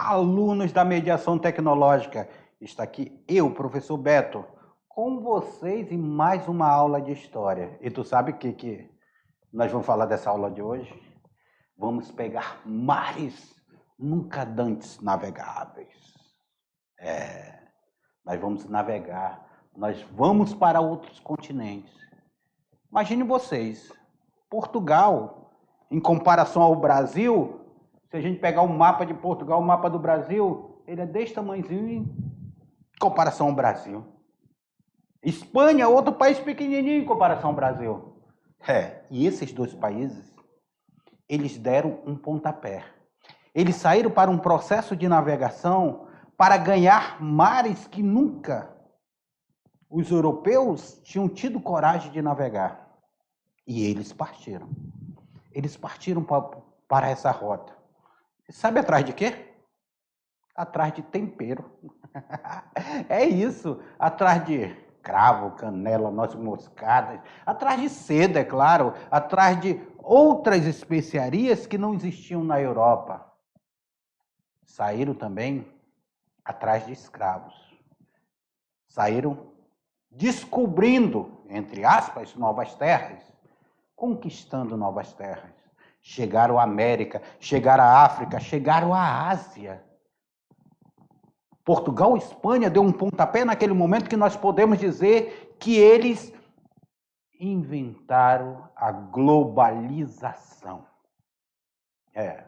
alunos da mediação tecnológica. Está aqui eu, professor Beto, com vocês em mais uma aula de história. E tu sabe o que nós vamos falar dessa aula de hoje? Vamos pegar mares nunca dantes navegáveis. Nós vamos navegar, nós vamos para outros continentes. Imagine vocês, Portugal, em comparação ao Brasil, se a gente pegar o mapa de Portugal, o mapa do Brasil, ele é desse tamanhozinho em comparação ao Brasil. Espanha, outro país pequenininho em comparação ao Brasil. E esses dois países, eles deram um pontapé. Eles saíram para um processo de navegação para ganhar mares que nunca os europeus tinham tido coragem de navegar. E eles partiram. Eles partiram para essa rota. E sabe atrás de quê? Atrás de tempero. É isso. Atrás de cravo, canela, noz moscada. Atrás de seda, é claro. Atrás de outras especiarias que não existiam na Europa. Saíram também atrás de escravos. Saíram descobrindo, entre aspas, novas terras, conquistando novas terras. Chegaram à América, chegaram à África, chegaram à Ásia. Portugal e Espanha deu um pontapé naquele momento que nós podemos dizer que eles inventaram a globalização. É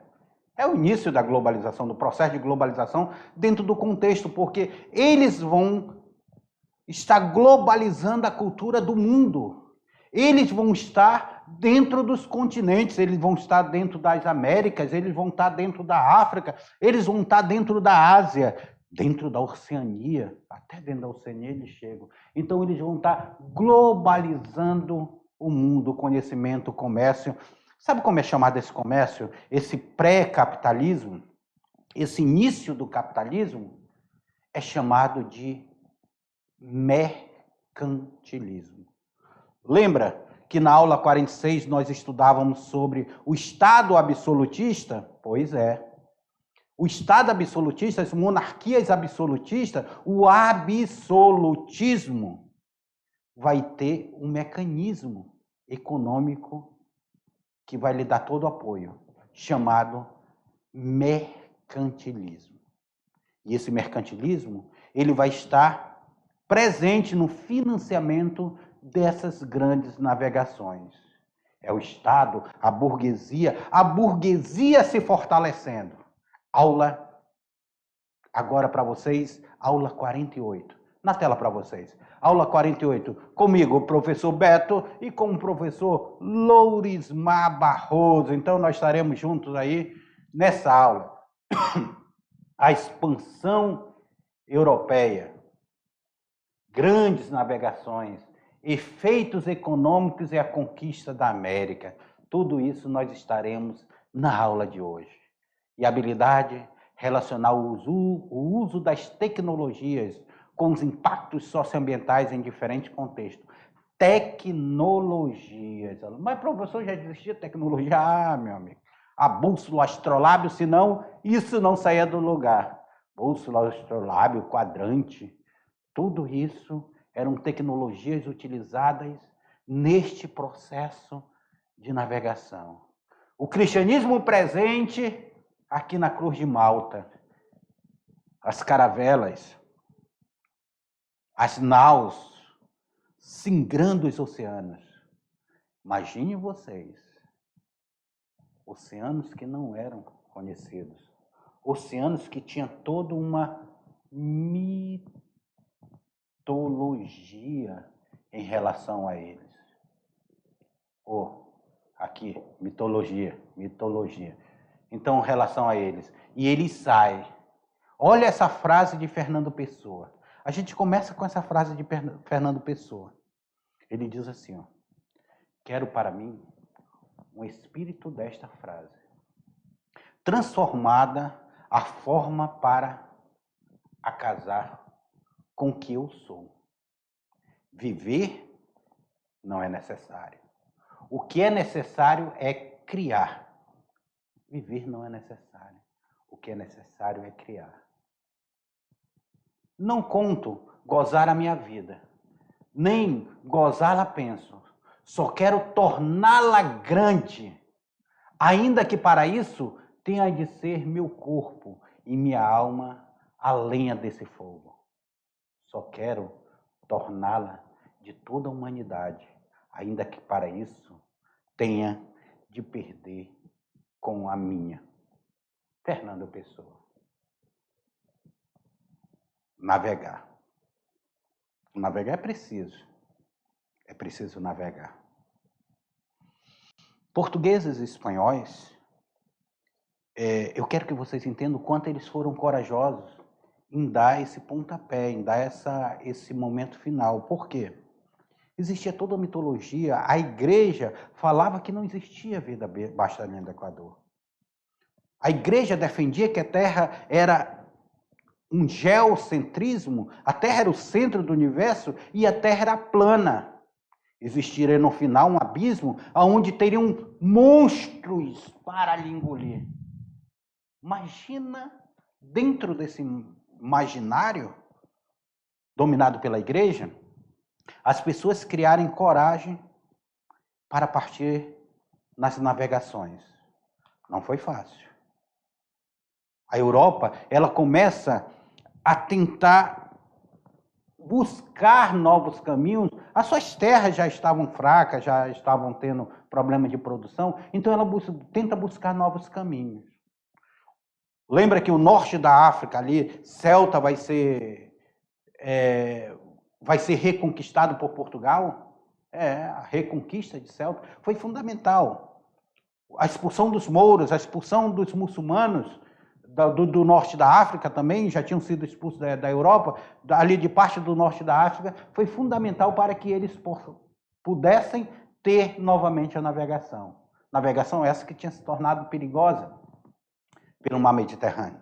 o início da globalização, do processo de globalização dentro do contexto, porque eles vão estar globalizando a cultura do mundo. Eles vão estar dentro dos continentes, eles vão estar dentro das Américas, eles vão estar dentro da África, eles vão estar dentro da Ásia, dentro da Oceania, até dentro da Oceania eles chegam. Então eles vão estar globalizando o mundo, o conhecimento, o comércio. Sabe como é chamado esse comércio? Esse pré-capitalismo, esse início do capitalismo, é chamado de mercantilismo. Lembra que na aula 46 nós estudávamos sobre o Estado absolutista? Pois é. O Estado absolutista, as monarquias absolutistas, o absolutismo vai ter um mecanismo econômico que vai lhe dar todo o apoio, chamado mercantilismo. E esse mercantilismo, ele vai estar presente no financiamento dessas grandes navegações. É o Estado, a burguesia se fortalecendo. Aula, agora para vocês, aula 48. Na tela para vocês. Aula 48, comigo, o professor Beto, e com o professor Lourismar Barroso. Então, nós estaremos juntos aí nessa aula. A expansão europeia, grandes navegações, efeitos econômicos e a conquista da América. Tudo isso nós estaremos na aula de hoje. E habilidade, relacionar o uso das tecnologias com os impactos socioambientais em diferentes contextos. Tecnologias. Mas, professor, já existia tecnologia? Ah, meu amigo. A bússola, astrolábio, senão isso não saía do lugar. Bússola, astrolábio, quadrante, tudo isso eram tecnologias utilizadas neste processo de navegação. O cristianismo presente aqui na Cruz de Malta, as caravelas, as naus, singrando os oceanos. Imagine vocês, oceanos que não eram conhecidos, oceanos que tinham toda uma mitologia em relação a eles. Aqui, mitologia. Então, em relação a eles. E ele sai. Olha essa frase de Fernando Pessoa. A gente começa com essa frase de Fernando Pessoa. Ele diz assim, quero para mim um espírito desta frase, transformada a forma para acasar com o que eu sou. Viver não é necessário. O que é necessário é criar. Viver não é necessário. O que é necessário é criar. Não conto gozar a minha vida, nem gozá-la penso. Só quero torná-la grande, ainda que para isso tenha de ser meu corpo e minha alma a lenha desse fogo. Só quero torná-la de toda a humanidade, ainda que para isso tenha de perder com a minha. Fernando Pessoa. Navegar. Navegar é preciso. É preciso navegar. Portugueses e espanhóis, eu quero que vocês entendam o quanto eles foram corajosos em dar esse pontapé, em dar esse momento final. Por quê? Existia toda a mitologia, a igreja falava que não existia vida abaixo da linha do Equador. A igreja defendia que a Terra era um geocentrismo, a Terra era o centro do universo e a Terra era plana. Existiria no final um abismo onde teriam monstros para lhe engolir. Imagina, dentro desse imaginário dominado pela igreja, as pessoas criarem coragem para partir nas navegações. Não foi fácil. A Europa, ela começa a tentar buscar novos caminhos. As suas terras já estavam fracas, já estavam tendo problema de produção, então ela tenta buscar novos caminhos. Lembra que o norte da África ali, Celta vai ser reconquistado por Portugal? A reconquista de Celta foi fundamental. A expulsão dos mouros, a expulsão dos muçulmanos do norte da África também, já tinham sido expulsos da Europa, ali de parte do norte da África, foi fundamental para que eles pudessem ter novamente a navegação. Navegação essa que tinha se tornado perigosa pelo mar Mediterrâneo.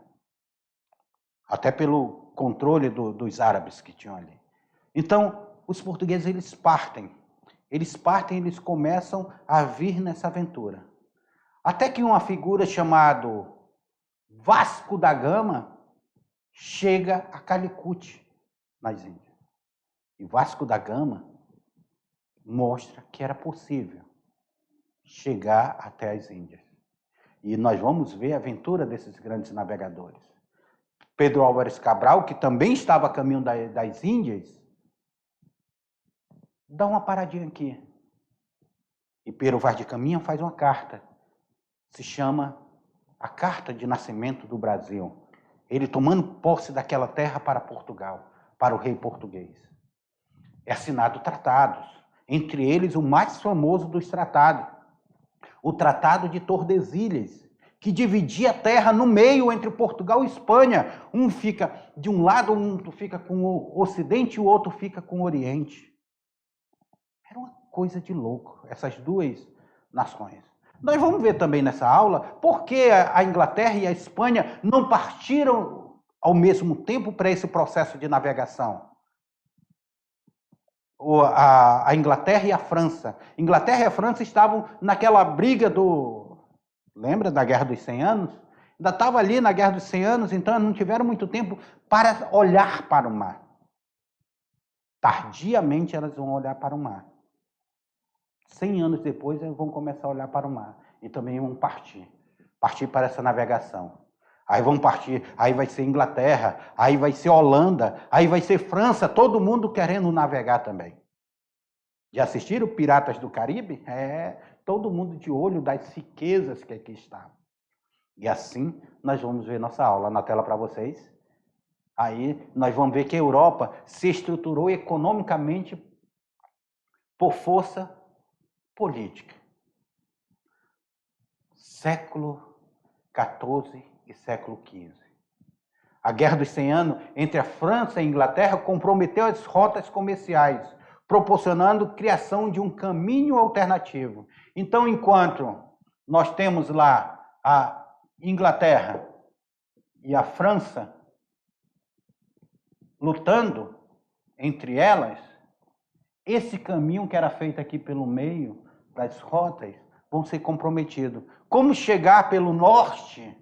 Até pelo controle dos árabes que tinham ali. Então, os portugueses, eles partem, eles começam a vir nessa aventura. Até que uma figura chamada Vasco da Gama chega a Calicut, nas Índias. E Vasco da Gama mostra que era possível chegar até as Índias. E nós vamos ver a aventura desses grandes navegadores. Pedro Álvares Cabral, que também estava a caminho das Índias, dá uma paradinha aqui. E Pero Vaz de Caminha faz uma carta. Se chama a Carta de Nascimento do Brasil. Ele tomando posse daquela terra para Portugal, para o rei português. É assinado tratados, entre eles o mais famoso dos tratados, o Tratado de Tordesilhas, que dividia a terra no meio entre Portugal e Espanha. Um fica de um lado, um fica com o Ocidente e o outro fica com o Oriente. Era uma coisa de louco, essas duas nações. Nós vamos ver também nessa aula por que a Inglaterra e a Espanha não partiram ao mesmo tempo para esse processo de navegação. A Inglaterra e a França. Inglaterra e a França estavam naquela briga lembra da Guerra dos 100 Anos? Ainda estava ali na Guerra dos 100 Anos, então não tiveram muito tempo para olhar para o mar. Tardiamente elas vão olhar para o mar. 100 anos depois, eles vão começar a olhar para o mar. E também vão partir para essa navegação. Aí vão partir, aí vai ser Inglaterra, aí vai ser Holanda, aí vai ser França, todo mundo querendo navegar também. Já assistiram Piratas do Caribe? Todo mundo de olho das riquezas que aqui está. E assim, nós vamos ver nossa aula na tela para vocês. Aí nós vamos ver que a Europa se estruturou economicamente por força política. Século XIV e século XV. A Guerra dos 100 Anos entre a França e a Inglaterra comprometeu as rotas comerciais, proporcionando a criação de um caminho alternativo. Então, enquanto nós temos lá a Inglaterra e a França lutando entre elas, esse caminho que era feito aqui pelo meio das rotas vão ser comprometidos. Como chegar pelo norte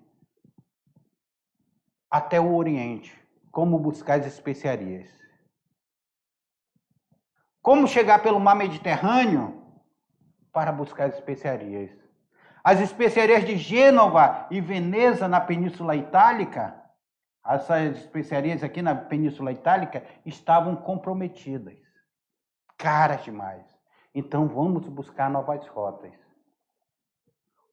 até o Oriente. Como buscar as especiarias. Como chegar pelo mar Mediterrâneo para buscar as especiarias. As especiarias de Gênova e Veneza na Península Itálica, essas especiarias aqui na Península Itálica estavam comprometidas. Caras demais. Então vamos buscar novas rotas.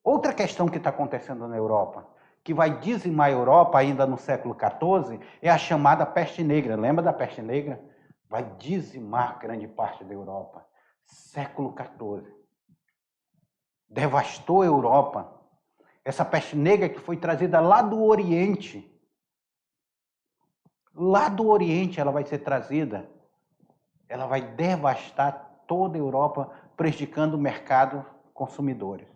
Outra questão que está acontecendo na Europa, que vai dizimar a Europa ainda no século XIV, é a chamada peste negra. Lembra da peste negra? Vai dizimar grande parte da Europa. Século XIV. Devastou a Europa. Essa peste negra que foi trazida lá do Oriente. Lá do Oriente ela vai ser trazida. Ela vai devastar toda a Europa, prejudicando o mercado consumidores.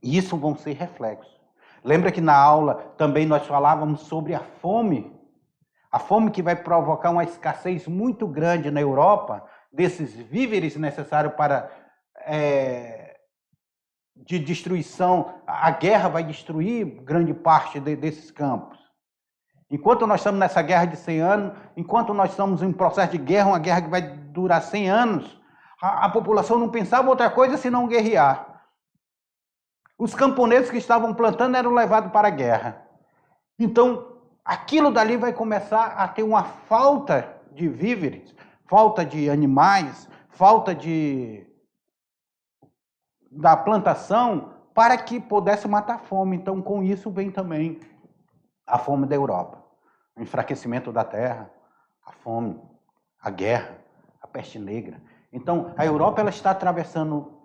E isso vão ser reflexos. Lembra que na aula também nós falávamos sobre a fome que vai provocar uma escassez muito grande na Europa desses víveres necessários para de destruição. A guerra vai destruir grande parte desses campos. Enquanto nós estamos nessa guerra de 100 anos, enquanto nós estamos em processo de guerra, uma guerra que vai durar 100 anos, a população não pensava outra coisa senão guerrear. Os camponeses que estavam plantando eram levados para a guerra. Então, aquilo dali vai começar a ter uma falta de víveres, falta de animais, falta da plantação para que pudesse matar a fome. Então, com isso vem também a fome da Europa. O enfraquecimento da terra, a fome, a guerra, a peste negra. Então, a Europa ela está atravessando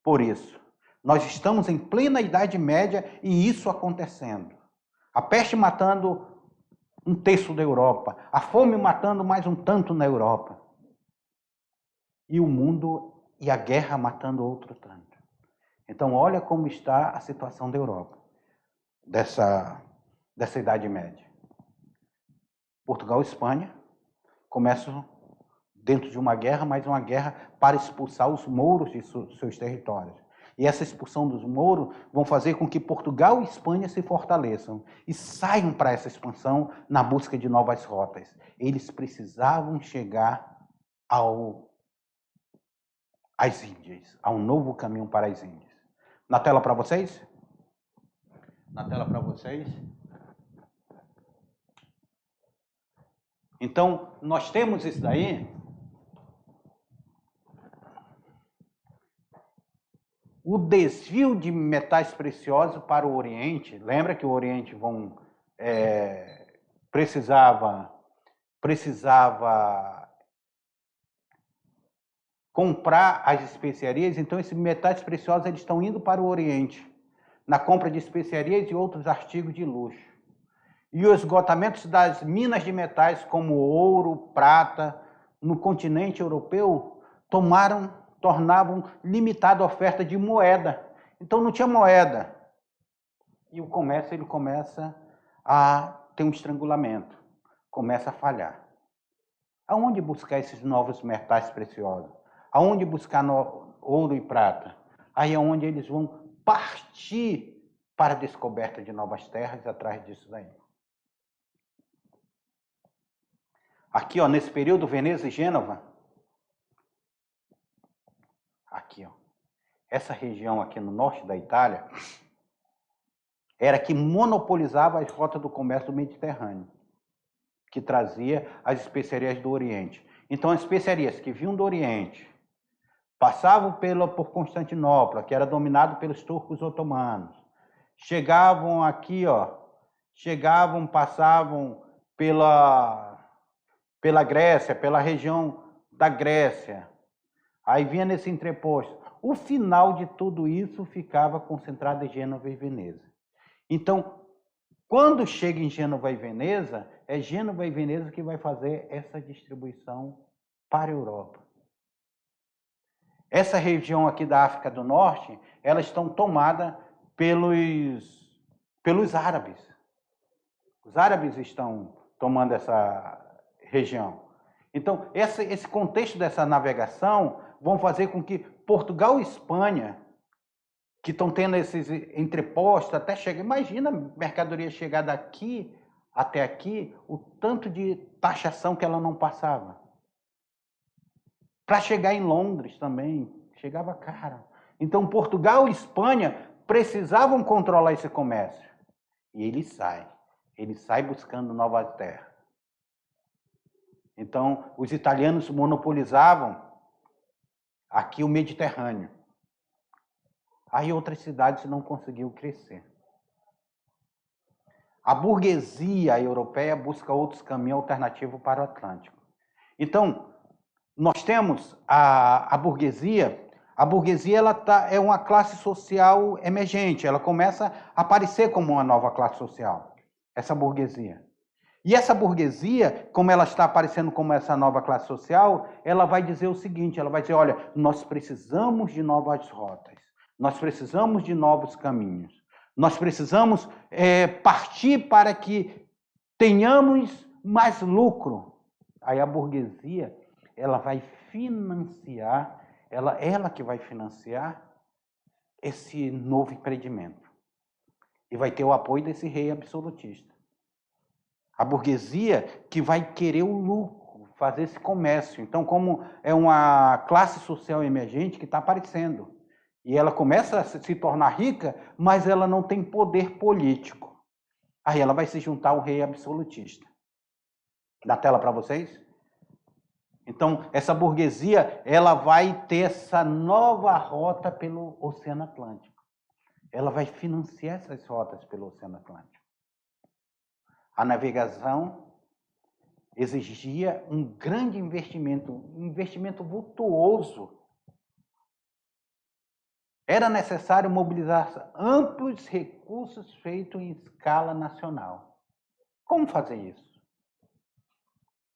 por isso. Nós estamos em plena Idade Média e isso acontecendo. A peste matando um terço da Europa, a fome matando mais um tanto na Europa. E o mundo e a guerra matando outro tanto. Então, olha como está a situação da Europa, dessa Idade Média. Portugal e Espanha começam dentro de uma guerra, mas uma guerra para expulsar os mouros de seus territórios. E essa expulsão dos mouros vão fazer com que Portugal e Espanha se fortaleçam e saiam para essa expansão na busca de novas rotas. Eles precisavam chegar às Índias, a um novo caminho para as Índias. Na tela para vocês? Na tela para vocês? Então, nós temos isso daí. O desvio de metais preciosos para o Oriente, lembra que o Oriente precisava comprar as especiarias, então esses metais preciosos eles estão indo para o Oriente, na compra de especiarias e outros artigos de luxo. E os esgotamentos das minas de metais como ouro, prata, no continente europeu, tornavam limitada a oferta de moeda. Então não tinha moeda. E o comércio ele começa a ter um estrangulamento, começa a falhar. Aonde buscar esses novos metais preciosos? Aonde buscar ouro e prata? Aí é onde eles vão partir para a descoberta de novas terras atrás disso daí. Aqui, ó, nesse período, Veneza e Gênova, aqui, ó, essa região aqui no norte da Itália, era que monopolizava as rotas do comércio do Mediterrâneo, que trazia as especiarias do Oriente. Então, as especiarias que vinham do Oriente, passavam por Constantinopla, que era dominado pelos turcos otomanos, chegavam aqui, ó, passavam pela Grécia, pela região da Grécia. Aí vinha nesse entreposto. O final de tudo isso ficava concentrado em Gênova e Veneza. Então, quando chega em Gênova e Veneza, é Gênova e Veneza que vai fazer essa distribuição para a Europa. Essa região aqui da África do Norte, elas estão tomadas pelos árabes. Os árabes estão tomando essa região. Então, esse contexto dessa navegação vão fazer com que Portugal e Espanha que estão tendo esses entrepostos até chegar. Imagina a mercadoria chegar daqui até aqui, o tanto de taxação que ela não passava. Para chegar em Londres também, chegava caro. Então, Portugal e Espanha precisavam controlar esse comércio. E ele sai buscando novas terras. Então, os italianos monopolizavam aqui o Mediterrâneo. Aí outras cidades não conseguiam crescer. A burguesia europeia busca outros caminhos alternativos para o Atlântico. Então, nós temos a burguesia. A burguesia é uma classe social emergente. Ela começa a aparecer como uma nova classe social, essa burguesia. E essa burguesia, como ela está aparecendo como essa nova classe social, ela vai dizer o seguinte, ela vai dizer, olha, nós precisamos de novas rotas, nós precisamos de novos caminhos, nós precisamos partir para que tenhamos mais lucro. Aí a burguesia, ela vai financiar, ela que vai financiar esse novo empreendimento. E vai ter o apoio desse rei absolutista. A burguesia que vai querer o lucro, fazer esse comércio. Então, como é uma classe social emergente que está aparecendo, e ela começa a se tornar rica, mas ela não tem poder político. Aí ela vai se juntar ao rei absolutista. Dá tela para vocês? Então, essa burguesia, ela vai ter essa nova rota pelo Oceano Atlântico. Ela vai financiar essas rotas pelo Oceano Atlântico. A navegação exigia um grande investimento, um investimento vultuoso. Era necessário mobilizar amplos recursos feitos em escala nacional. Como fazer isso?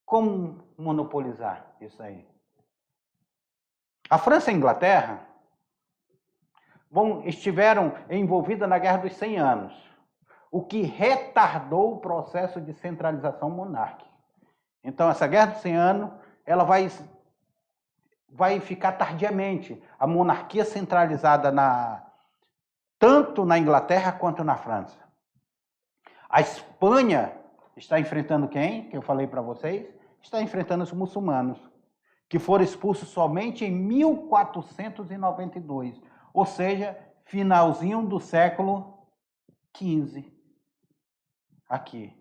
Como monopolizar isso aí? A França e a Inglaterra estiveram envolvidas na Guerra dos 100 Anos, o que retardou o processo de centralização monárquica. Então, essa Guerra dos 100 Anos, ela vai ficar tardiamente. A monarquia centralizada tanto na Inglaterra quanto na França. A Espanha está enfrentando quem? Que eu falei para vocês? Está enfrentando os muçulmanos, que foram expulsos somente em 1492, ou seja, finalzinho do século XV. Aqui,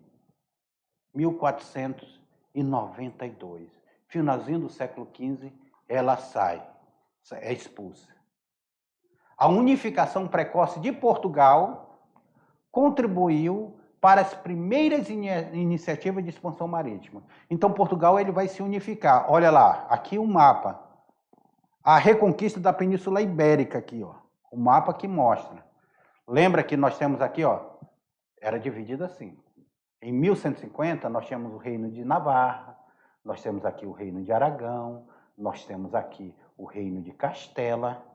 1492. Finalzinho do século XV, ela é expulsa. A unificação precoce de Portugal contribuiu para as primeiras iniciativas de expansão marítima. Então, Portugal ele vai se unificar. Olha lá, aqui um mapa. A reconquista da Península Ibérica aqui, ó. O mapa que mostra. Lembra que nós temos aqui, ó, era dividido assim. Em 1150, nós tínhamos o Reino de Navarra, nós temos aqui o Reino de Aragão, nós temos aqui o Reino de Castela,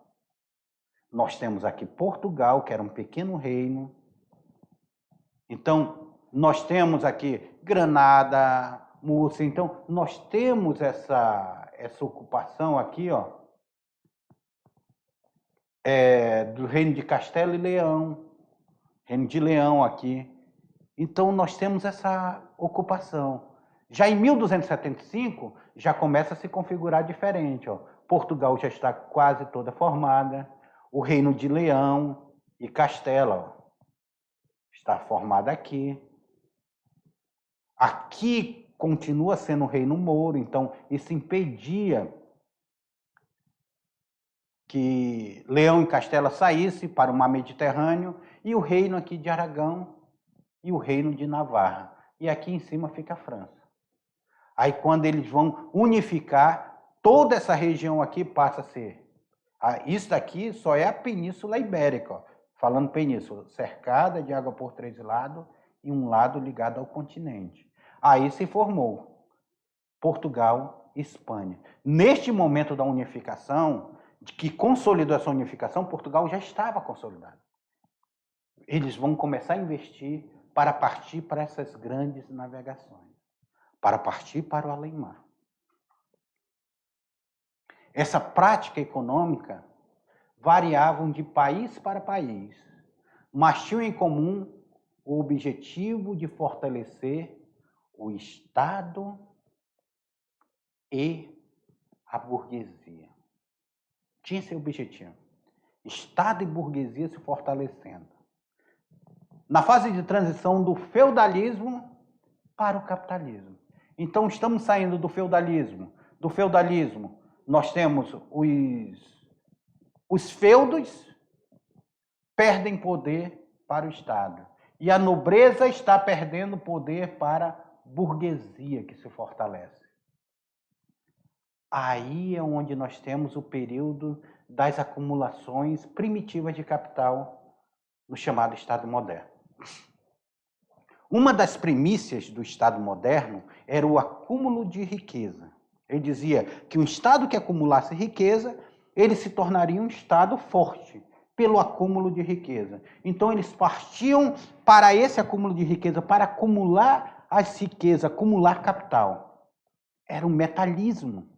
nós temos aqui Portugal, que era um pequeno reino. Então, nós temos aqui Granada, Múrcia. Então, nós temos essa ocupação aqui, ó, do Reino de Castela e Leão, Reino de Leão aqui. Então, nós temos essa ocupação. Já em 1275, já começa a se configurar diferente. Ó. Portugal já está quase toda formada. O Reino de Leão e Castela ó, está formada aqui. Aqui continua sendo o Reino Mouro, então isso impedia que Leão e Castela saíssem para o mar Mediterrâneo e o reino aqui de Aragão e o reino de Navarra. E aqui em cima fica a França. Aí quando eles vão unificar, toda essa região aqui passa a ser... Isso daqui só é a Península Ibérica, ó, falando península, cercada de água por 3 lados e um lado ligado ao continente. Aí se formou Portugal e Espanha. Neste momento da unificação, que consolidou essa unificação, Portugal já estava consolidado. Eles vão começar a investir para partir para essas grandes navegações, para partir para o além-mar. Essa prática econômica variavam de país para país, mas tinham em comum o objetivo de fortalecer o Estado e a burguesia. Tinha esse objetivo. Estado e burguesia se fortalecendo. Na fase de transição do feudalismo para o capitalismo. Então, estamos saindo do feudalismo. Do feudalismo, nós temos os feudos perdem poder para o Estado. E a nobreza está perdendo poder para a burguesia, que se fortalece. Aí é onde nós temos o período das acumulações primitivas de capital no chamado Estado moderno. Uma das primícias do Estado moderno era o acúmulo de riqueza. Ele dizia que um Estado que acumulasse riqueza, ele se tornaria um Estado forte pelo acúmulo de riqueza. Então eles partiam para esse acúmulo de riqueza, para acumular as riquezas, acumular capital. Era um metalismo,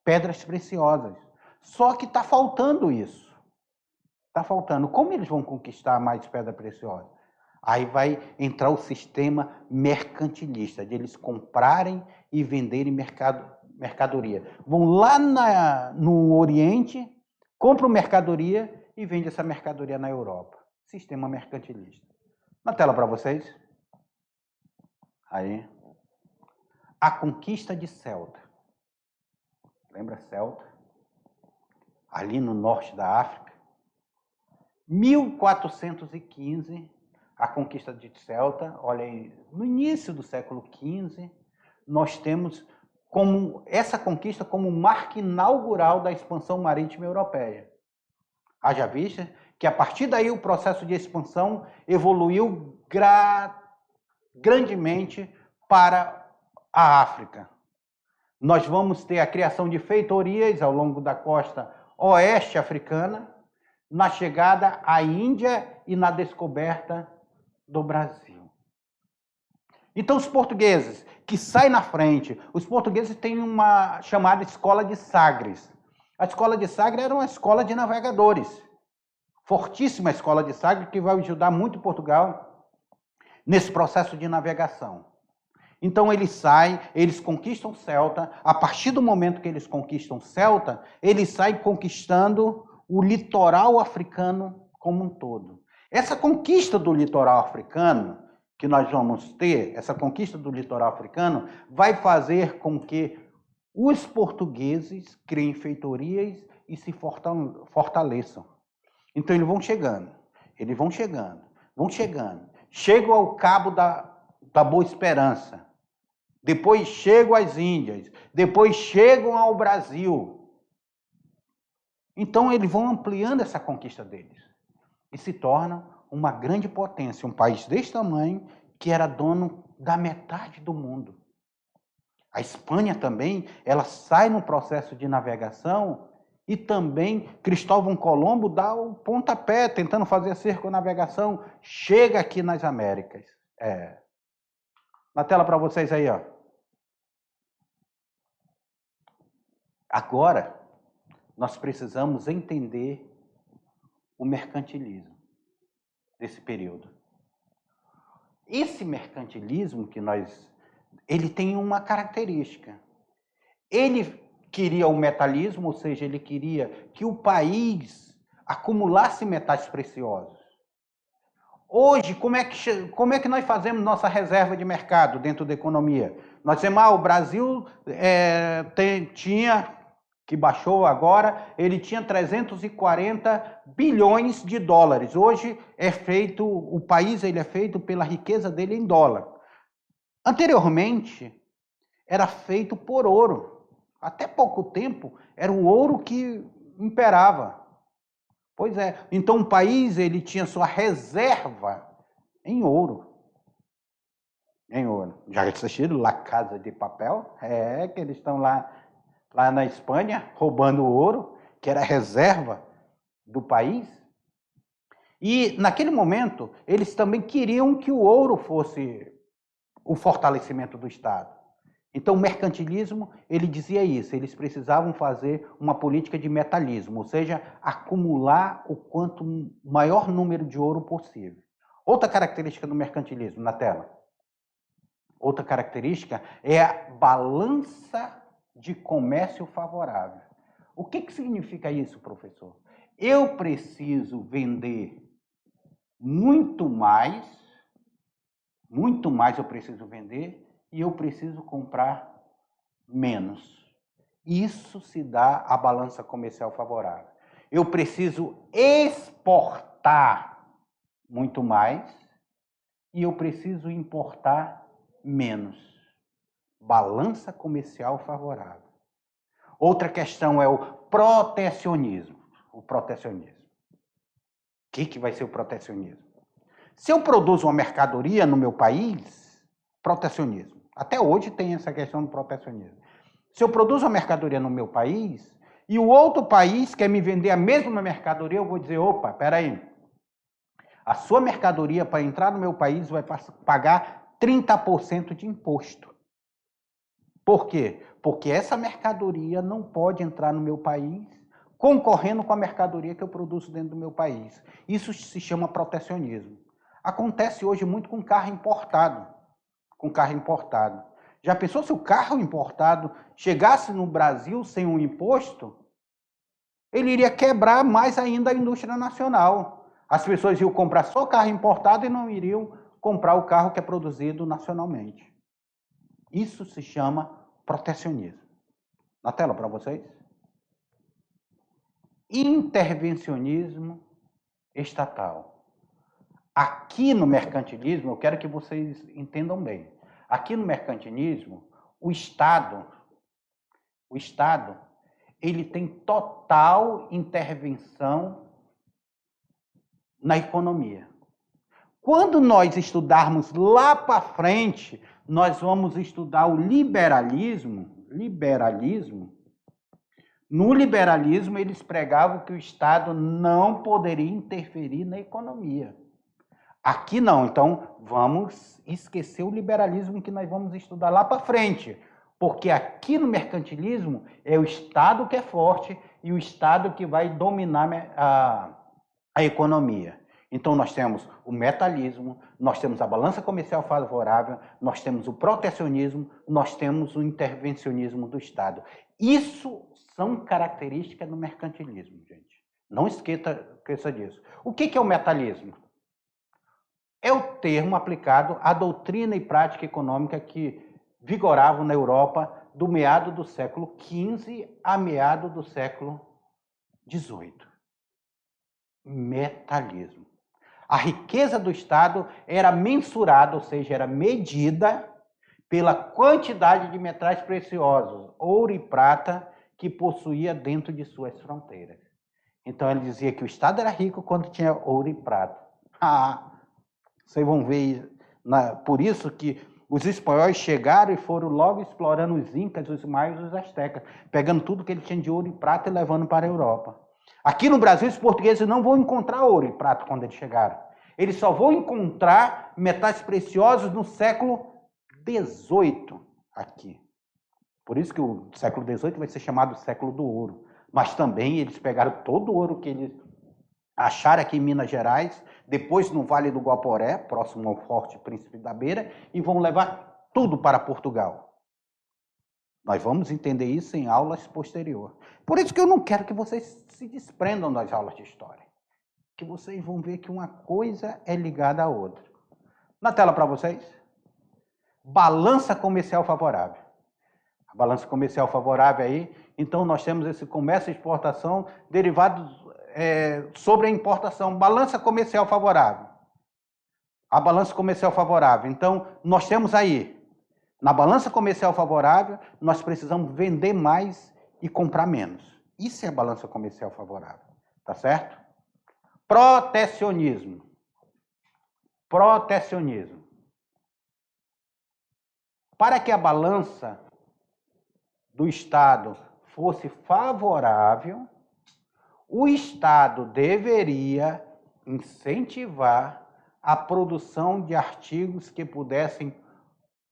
pedras preciosas. Só que está faltando isso. Está faltando. Como eles vão conquistar mais pedra preciosa? Aí vai entrar o sistema mercantilista, de eles comprarem e venderem mercadoria. Vão lá no Oriente, compram mercadoria e vendem essa mercadoria na Europa. Sistema mercantilista. Na tela para vocês. Aí. A conquista de Ceuta. Lembra Ceuta? Ali no norte da África. 1415, a conquista de Ceuta. Olha aí, no início do século XV, nós temos essa conquista como marco inaugural da expansão marítima europeia. Haja vista que a partir daí o processo de expansão evoluiu grandemente para a África. Nós vamos ter a criação de feitorias ao longo da costa oeste africana, na chegada à Índia e na descoberta do Brasil. Então, os portugueses que saem na frente, os portugueses têm uma chamada Escola de Sagres. A Escola de Sagres era uma escola de navegadores. Fortíssima escola de Sagres, que vai ajudar muito Portugal nesse processo de navegação. Então, eles saem, eles conquistam Ceuta. A partir do momento que eles conquistam Ceuta, eles saem conquistando o litoral africano como um todo. Essa conquista do litoral africano, que nós vamos ter, essa conquista do litoral africano, vai fazer com que os portugueses criem feitorias e se fortaleçam. Então, eles vão chegando, chegam ao Cabo da Boa Esperança, depois chegam às Índias, depois chegam ao Brasil. Então, eles vão ampliando essa conquista deles e se tornam uma grande potência, um país desse tamanho que era dono da metade do mundo. A Espanha também, ela sai no processo de navegação e também Cristóvão Colombo dá o pontapé, tentando fazer a circunnavegação, chega aqui nas Américas. Na tela para vocês aí, ó. Agora, nós precisamos entender o mercantilismo desse período. Esse mercantilismo ele tem uma característica. Ele queria o metalismo, ou seja, ele queria que o país acumulasse metais preciosos. Hoje, como é que nós fazemos nossa reserva de mercado dentro da economia? Nós dizemos, o Brasil tinha, que baixou agora, ele tinha 340 bilhões de dólares. Hoje o país é feito pela riqueza dele em dólar. Anteriormente, era feito por ouro. Até pouco tempo, era o ouro que imperava. Pois é. Então, o país ele tinha sua reserva em ouro. Em ouro. Já assistiram La Casa de Papel? Que eles estão lá na Espanha, roubando ouro, que era a reserva do país. E, naquele momento, eles também queriam que o ouro fosse o fortalecimento do Estado. Então, o mercantilismo, ele dizia isso, eles precisavam fazer uma política de metalismo, ou seja, acumular o quanto maior número de ouro possível. Outra característica do mercantilismo, na tela. Outra característica é a balança de comércio favorável. O que significa isso, professor? Eu preciso vender muito mais eu preciso vender e eu preciso comprar menos. Isso se dá a balança comercial favorável. Eu preciso exportar muito mais e eu preciso importar menos. Balança comercial favorável. Outra questão é o protecionismo. O protecionismo. O que vai ser o protecionismo? Se eu produzo uma mercadoria no meu país, protecionismo. Até hoje tem essa questão do protecionismo. Se eu produzo uma mercadoria no meu país e o outro país quer me vender a mesma mercadoria, eu vou dizer, opa, peraí, a sua mercadoria para entrar no meu país vai pagar 30% de imposto. Por quê? Porque essa mercadoria não pode entrar no meu país concorrendo com a mercadoria que eu produzo dentro do meu país. Isso se chama protecionismo. Acontece hoje muito com carro importado. Já pensou se o carro importado chegasse no Brasil sem um imposto? Ele iria quebrar mais ainda a indústria nacional. As pessoas iam comprar só carro importado e não iriam comprar o carro que é produzido nacionalmente. Isso se chama protecionismo. Na tela para vocês. Intervencionismo estatal. Aqui no mercantilismo, eu quero que vocês entendam bem. Aqui no mercantilismo, o Estado, ele tem total intervenção na economia. Quando nós estudarmos lá para frente, nós vamos estudar o liberalismo. No liberalismo, eles pregavam que o Estado não poderia interferir na economia. Aqui não, então vamos esquecer o liberalismo que nós vamos estudar lá para frente, porque aqui no mercantilismo é o Estado que é forte e o Estado que vai dominar a economia. Então nós temos o metalismo, nós temos a balança comercial favorável, nós temos o protecionismo, nós temos o intervencionismo do Estado. Isso são características do mercantilismo, gente. Não esqueça disso. O que é o metalismo? É o termo aplicado à doutrina e prática econômica que vigoravam na Europa do meado do século XV a meado do século XVIII. Metalismo. A riqueza do Estado era mensurada, ou seja, era medida pela quantidade de metais preciosos, ouro e prata, que possuía dentro de suas fronteiras. Então ele dizia que o Estado era rico quando tinha ouro e prata. Vocês vão ver, por isso que os espanhóis chegaram e foram logo explorando os incas, os maias e os astecas, pegando tudo que eles tinham de ouro e prata e levando para a Europa. Aqui no Brasil, os portugueses não vão encontrar ouro e prata quando eles chegaram. Eles só vão encontrar metais preciosos no século XVIII aqui. Por isso que o século XVIII vai ser chamado século do ouro. Mas também eles pegaram todo o ouro que eles acharam aqui em Minas Gerais, depois no Vale do Guaporé, próximo ao Forte Príncipe da Beira, e vão levar tudo para Portugal. Nós vamos entender isso em aulas posteriores. Por isso que eu não quero que vocês se desprendam das aulas de história. Que vocês vão ver que uma coisa é ligada à outra. Na tela para vocês. Balança comercial favorável. A balança comercial favorável aí, então nós temos esse comércio e exportação derivados sobre a importação. Balança comercial favorável. A balança comercial favorável. Então, nós temos aí, na balança comercial favorável, nós precisamos vender mais e comprar menos. Isso é a balança comercial favorável. Tá certo? Protecionismo. Para que a balança do Estado fosse favorável, o Estado deveria incentivar a produção de artigos que pudessem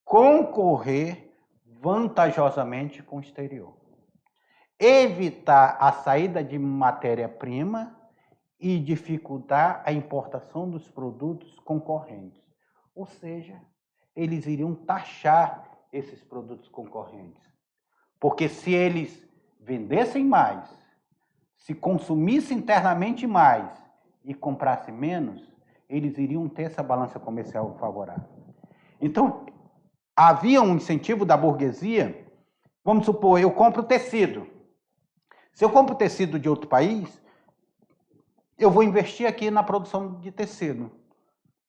concorrer vantajosamente com o exterior. Evitar a saída de matéria-prima e dificultar a importação dos produtos concorrentes. Ou seja, eles iriam taxar esses produtos concorrentes. Porque se eles vendessem mais, se consumissem internamente mais e comprassem menos, eles iriam ter essa balança comercial favorável. Então, havia um incentivo da burguesia. Vamos supor, eu compro tecido. Se eu compro tecido de outro país, eu vou investir aqui na produção de tecido.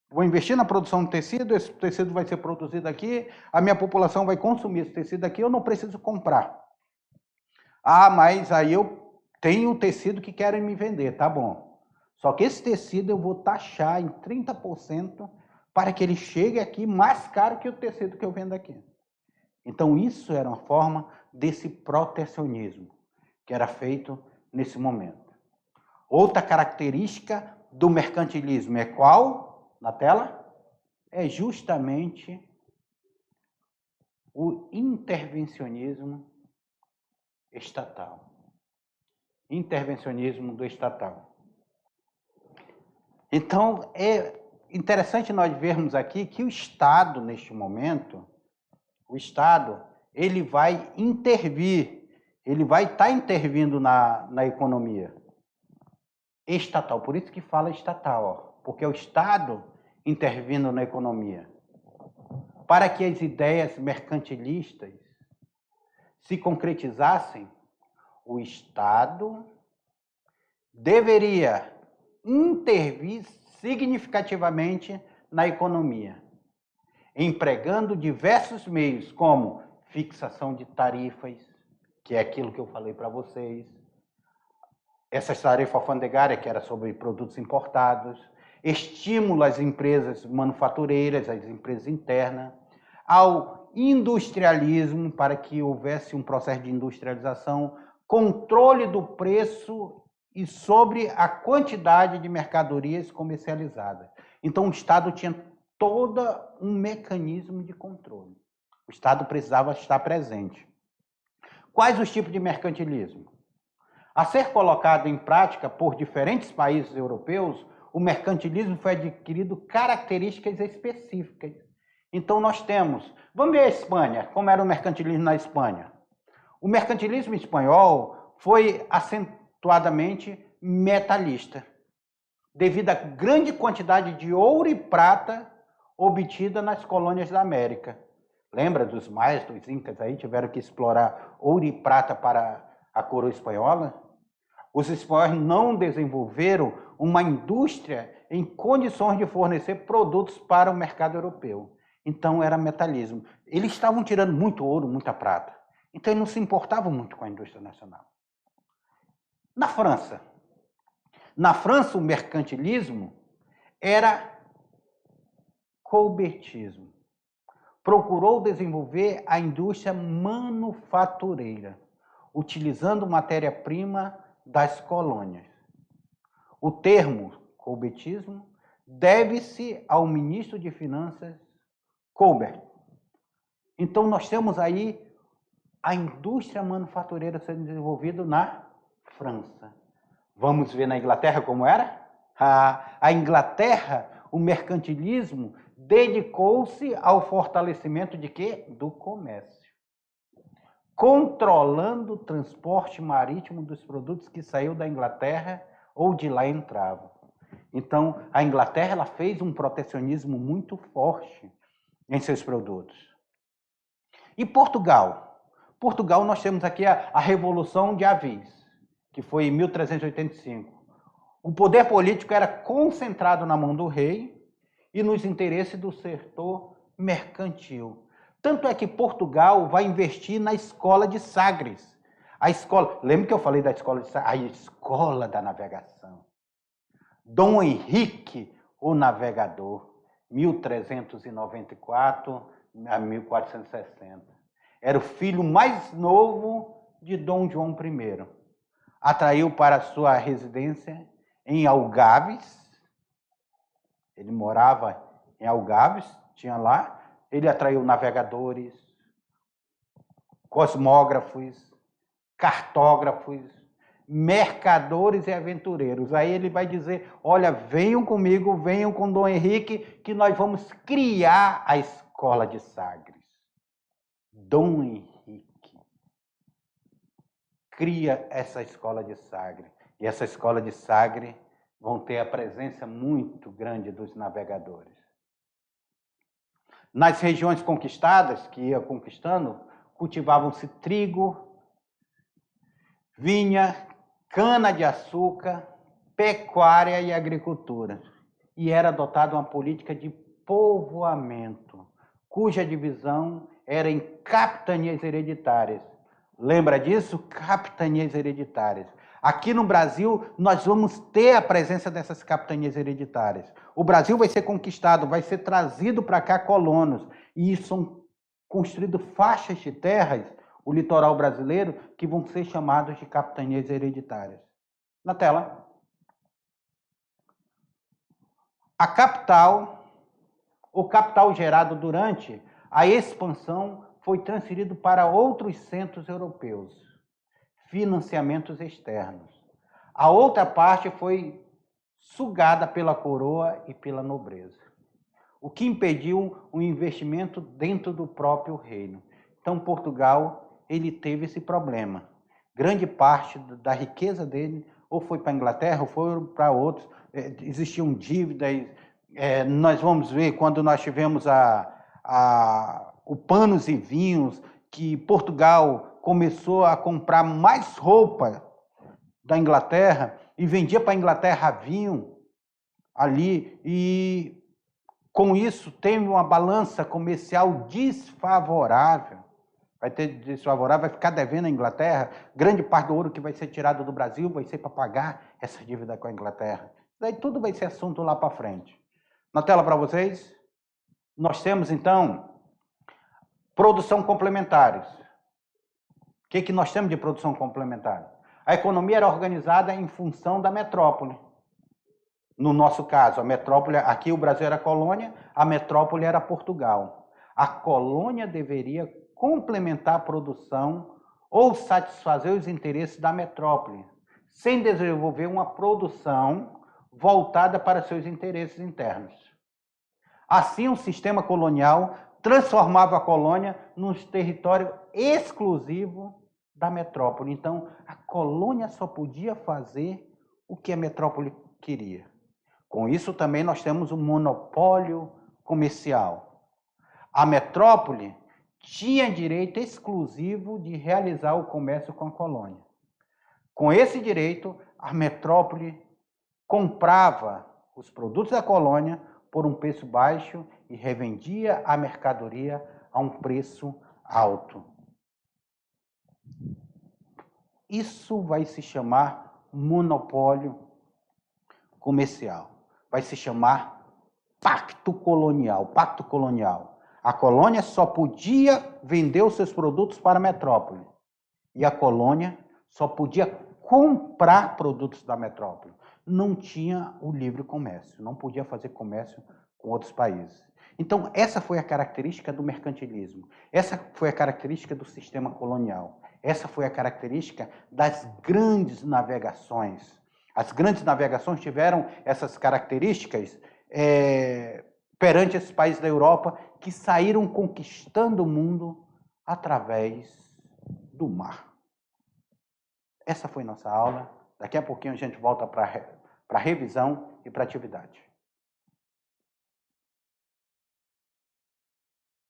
Vou investir na produção de tecido, esse tecido vai ser produzido aqui, a minha população vai consumir esse tecido aqui, eu não preciso comprar. Ah, mas aí eu tenho um tecido que querem me vender, tá bom. Só que esse tecido eu vou taxar em 30% para que ele chegue aqui mais caro que o tecido que eu vendo aqui. Então isso era uma forma desse protecionismo que era feito nesse momento. Outra característica do mercantilismo é qual? Na tela? É justamente o intervencionismo estatal. Intervencionismo do estatal. Então, é interessante nós vermos aqui que o Estado, neste momento, o Estado, ele vai intervir, ele vai estar intervindo na economia estatal. Por isso que fala estatal, ó, porque é o Estado intervindo na economia. Para que as ideias mercantilistas se concretizassem, o Estado deveria intervir significativamente na economia, empregando diversos meios, como fixação de tarifas, que é aquilo que eu falei para vocês, essa tarifa alfandegária, que era sobre produtos importados, estímulo às empresas manufatureiras, às empresas internas, ao industrialismo, para que houvesse um processo de industrialização, controle do preço e sobre a quantidade de mercadorias comercializadas. Então, o Estado tinha todo um mecanismo de controle. O Estado precisava estar presente. Quais os tipos de mercantilismo? A ser colocado em prática por diferentes países europeus, o mercantilismo foi adquirido características específicas. Então, nós temos... Vamos ver a Espanha, como era o mercantilismo na Espanha. O mercantilismo espanhol foi acentuadamente metalista, devido à grande quantidade de ouro e prata obtida nas colônias da América. Lembra dos maias, dos incas aí, tiveram que explorar ouro e prata para a coroa espanhola? Os espanhóis não desenvolveram uma indústria em condições de fornecer produtos para o mercado europeu. Então, era metalismo. Eles estavam tirando muito ouro, muita prata. Então, eles não se importavam muito com a indústria nacional. Na França, o mercantilismo era colbertismo. Procurou desenvolver a indústria manufatureira, utilizando matéria-prima das colônias. O termo colbertismo deve-se ao ministro de Finanças Colbert. Então, nós temos aí a indústria manufatureira sendo desenvolvida na França. Vamos ver na Inglaterra como era? A Inglaterra, o mercantilismo, dedicou-se ao fortalecimento de quê? Do comércio. Controlando o transporte marítimo dos produtos que saiu da Inglaterra ou de lá entravam. Então, a Inglaterra ela fez um protecionismo muito forte em seus produtos. E Portugal? Portugal, nós temos aqui a Revolução de Avis, que foi em 1385. O poder político era concentrado na mão do rei e nos interesses do setor mercantil. Tanto é que Portugal vai investir na escola de Sagres. A escola, lembra que eu falei da escola de Sagres? A escola da navegação. Dom Henrique, o navegador, 1394 a 1460. Era o filho mais novo de Dom João I. Atraiu para sua residência em Algarves. Ele morava em Algarves, tinha lá. Ele atraiu navegadores, cosmógrafos, cartógrafos, mercadores e aventureiros. Aí ele vai dizer, olha, venham comigo, venham com Dom Henrique, que nós vamos criar a escola de Sagres. Dom Henrique cria essa escola de Sagres. E essa escola de Sagres vão ter a presença muito grande dos navegadores. Nas regiões conquistadas, que ia conquistando, cultivavam-se trigo, vinha, cana-de-açúcar, pecuária e agricultura. E era adotada uma política de povoamento, cuja divisão era em capitanias hereditárias. Lembra disso? Capitanias hereditárias. Aqui no Brasil, nós vamos ter a presença dessas capitanias hereditárias. O Brasil vai ser conquistado, vai ser trazido para cá colonos. E são construídas faixas de terras, o litoral brasileiro, que vão ser chamados de capitanias hereditárias. Na tela. A capital, o capital gerado durante a expansão foi transferido para outros centros europeus, financiamentos externos. A outra parte foi sugada pela coroa e pela nobreza, o que impediu o investimento dentro do próprio reino. Então, Portugal, ele teve esse problema. Grande parte da riqueza dele ou foi para a Inglaterra ou foi para outros. Existiam dívidas. Nós vamos ver quando nós tivemos o Panos e Vinhos, que Portugal começou a comprar mais roupa da Inglaterra e vendia para a Inglaterra vinho ali, e com isso teve uma balança comercial desfavorável. Vai ter desfavorável, vai ficar devendo a Inglaterra. Grande parte do ouro que vai ser tirado do Brasil vai ser para pagar essa dívida com a Inglaterra. Daí tudo vai ser assunto lá para frente. Na tela para vocês, nós temos então produção complementares. O que nós temos de produção complementar? A economia era organizada em função da metrópole. No nosso caso, a metrópole, aqui o Brasil era colônia, a metrópole era Portugal. A colônia deveria complementar a produção ou satisfazer os interesses da metrópole, sem desenvolver uma produção voltada para seus interesses internos. Assim, o sistema colonial transformava a colônia num território exclusivo da metrópole. Então, a colônia só podia fazer o que a metrópole queria. Com isso, também nós temos um monopólio comercial. A metrópole tinha direito exclusivo de realizar o comércio com a colônia. Com esse direito, a metrópole comprava os produtos da colônia por um preço baixo e revendia a mercadoria a um preço alto. Isso vai se chamar monopólio comercial. Vai se chamar pacto colonial. Pacto colonial. A colônia só podia vender os seus produtos para a metrópole. E a colônia só podia comprar produtos da metrópole. Não tinha o livre comércio. Não podia fazer comércio com outros países. Então, essa foi a característica do mercantilismo. Essa foi a característica do sistema colonial. Essa foi a característica das grandes navegações. As grandes navegações tiveram essas características perante esses países da Europa que saíram conquistando o mundo através do mar. Essa foi nossa aula. Daqui a pouquinho a gente volta para a revisão e para a atividade.